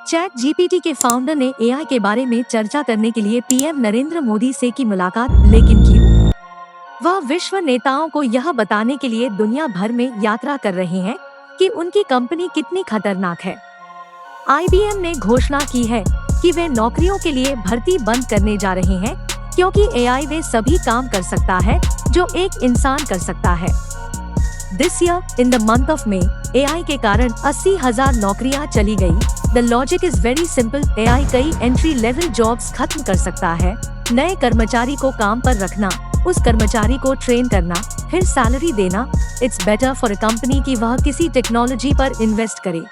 Chat GPT के founder ने AI के बारे में चर्चा करने के लिए पीएम नरेंद्र मोदी से की मुलाकात, लेकिन क्यों? वह विश्व नेताओं को यह बताने के लिए दुनिया भर में यात्रा कर रहे हैं कि उनकी कंपनी कितनी खतरनाक है। आईबीएम ने घोषणा की है कि वे नौकरियों के लिए भर्ती बंद करने जा रहे हैं, क्योंकि एआई वे सभी काम कर सकता है जो एक इंसान कर सकता है। This year in the month of May, AI के कारण 80,000 नौकरियां चली गई। The logic is very simple, AI कई एंट्री लेवल जॉब्स खत्म कर सकता है। नए कर्मचारी को काम पर रखना, उस कर्मचारी को ट्रेन करना, फिर सैलरी देना। It's better for a company कि वह किसी टेक्नोलॉजी पर इन्वेस्ट करे।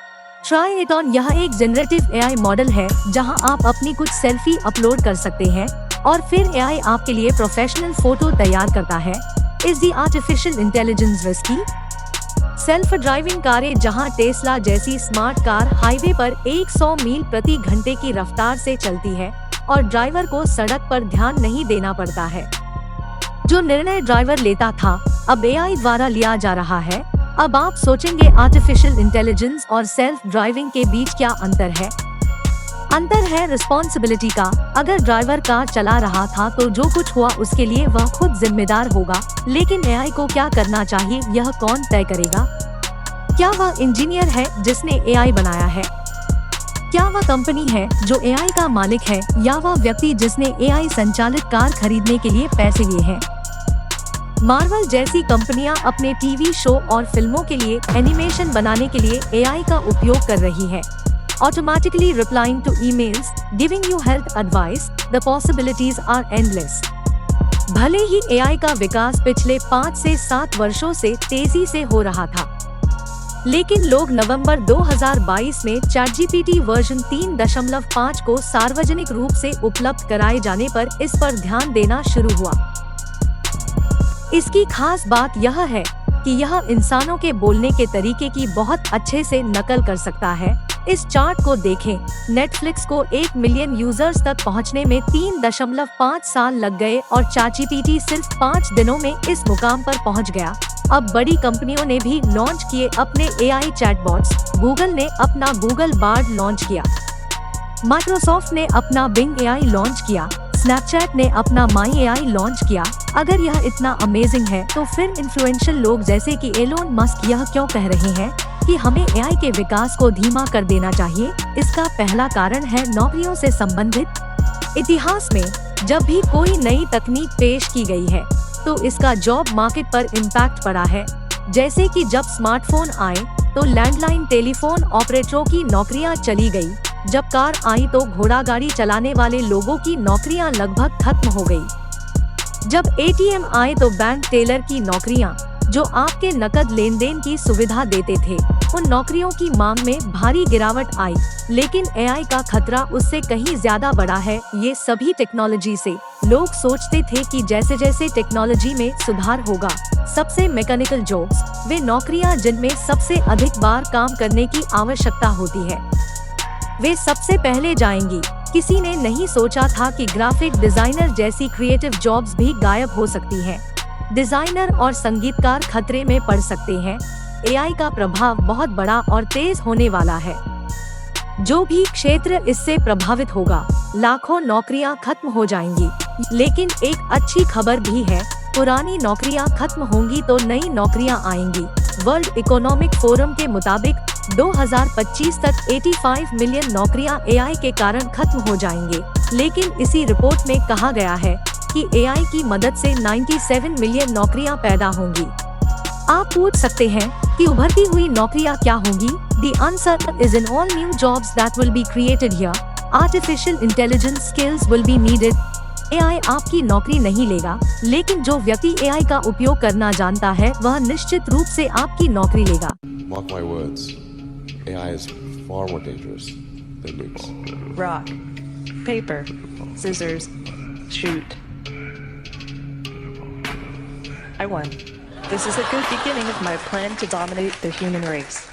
ट्राई इट ऑन, यह एक जनरेटिव एआई मॉडल है जहां आप अपनी कुछ सेल्फी अपलोड कर सकते हैं और फिर एआई आपके लिए प्रोफेशनल फोटो तैयार करता है। Is the artificial intelligence risky? Self driving कारें, जहां टेस्ला जैसी स्मार्ट कार हाईवे पर 100 मील प्रति घंटे की रफ्तार से चलती है और ड्राइवर को सड़क पर ध्यान नहीं देना पड़ता है। जो निर्णय ड्राइवर लेता था अब एआई द्वारा लिया जा रहा है। अब आप सोचेंगे आर्टिफिशियल इंटेलिजेंस और सेल्फ ड्राइविंग के बीच क्या अंतर है? अंतर है रिस्पॉन्सिबिलिटी का। अगर ड्राइवर कार चला रहा था तो जो कुछ हुआ उसके लिए वह खुद जिम्मेदार होगा, लेकिन एआई को क्या करना चाहिए यह कौन तय करेगा? क्या वह इंजीनियर है जिसने एआई बनाया है? क्या वह कंपनी है जो एआई का मालिक है, या वह व्यक्ति जिसने एआई संचालित कार खरीदने के लिए पैसे लिए हैं? मार्वल जैसी कंपनियां अपने टीवी शो और फिल्मों के लिए एनिमेशन बनाने के लिए एआई का उपयोग कर रही है। Automatically replying to emails, giving you health advice, the possibilities are endless. भले ही एआई का विकास पिछले 5 से 7 वर्षों से तेजी से हो रहा था, लेकिन लोग नवंबर 2022 में ChatGPT वर्जन 3.5 को सार्वजनिक रूप से उपलब्ध कराए जाने पर इस पर ध्यान देना शुरू हुआ। इसकी खास बात यह है कि यह इंसानों के बोलने के तरीके की बहुत अच्छे से नकल कर सकता है। इस चार्ट को देखें। नेटफ्लिक्स को 1 मिलियन यूजर्स तक पहुंचने में 3.5 साल लग गए और ChatGPT सिर्फ 5 दिनों में इस मुकाम पर पहुंच गया। अब बड़ी कंपनियों ने भी लॉन्च किए अपने एआई चैटबॉट्स। गूगल ने अपना गूगल बार्ड लॉन्च किया, माइक्रोसॉफ्ट ने अपना बिंग एआई लॉन्च किया, स्नैपचैट ने अपना माई एआई लॉन्च किया। अगर यह इतना अमेजिंग है तो फिर इन्फ्लुएंशियल लोग जैसे कि एलोन मस्क यह क्यों कह रहे हैं कि हमें एआई के विकास को धीमा कर देना चाहिए? इसका पहला कारण है नौकरियों से संबंधित। इतिहास में जब भी कोई नई तकनीक पेश की गई है तो इसका जॉब मार्केट पर इम्पैक्ट पड़ा है। जैसे कि जब स्मार्टफोन आए तो लैंडलाइन टेलीफोन ऑपरेटरों की नौकरियां चली गई। जब कार आई तो घोड़ा गाड़ी चलाने वाले लोगों की नौकरियां लगभग खत्म हो गई। जब एटीएम आए तो बैंक टेलर की नौकरियां, जो आपके नकद लेन देन की सुविधा देते थे, उन नौकरियों की मांग में भारी गिरावट आई। लेकिन एआई का खतरा उससे कहीं ज्यादा बड़ा है। ये सभी टेक्नोलॉजी से लोग सोचते थे कि जैसे जैसे टेक्नोलॉजी में सुधार होगा, सबसे मैकेनिकल जॉब्स, वे नौकरियां जिनमें सबसे अधिक बार काम करने की आवश्यकता होती है, वे सबसे पहले जाएंगी। किसी ने नहीं सोचा था कि ग्राफिक डिजाइनर जैसी क्रिएटिव जॉब्स भी गायब हो सकती हैं। डिजाइनर और संगीतकार खतरे में पड़ सकते हैं। एआई का प्रभाव बहुत बड़ा और तेज होने वाला है। जो भी क्षेत्र इससे प्रभावित होगा, लाखों नौकरियां खत्म हो जाएंगी। लेकिन एक अच्छी खबर भी है, पुरानी नौकरियां खत्म होंगी तो नई नौकरियां आएंगी। वर्ल्ड इकोनॉमिक फोरम के मुताबिक 2025 तक 85 मिलियन नौकरियां एआई के कारण खत्म हो जाएंगे। लेकिन इसी रिपोर्ट में कहा गया है कि एआई की मदद से 97 मिलियन नौकरियां पैदा होंगी। आप पूछ सकते हैं कि उभरती हुई नौकरियां क्या होंगी? The answer is in all new jobs that will be created here. Artificial intelligence skills will be needed. AI आपकी नौकरी नहीं लेगा, लेकिन जो व्यक्ति एआई का उपयोग करना जानता है वह निश्चित रूप से आपकी नौकरी लेगा। Mark my words, AI is far more dangerous than nukes. Rock, paper, scissors, shoot. I won. This is a good beginning of my plan to dominate the human race.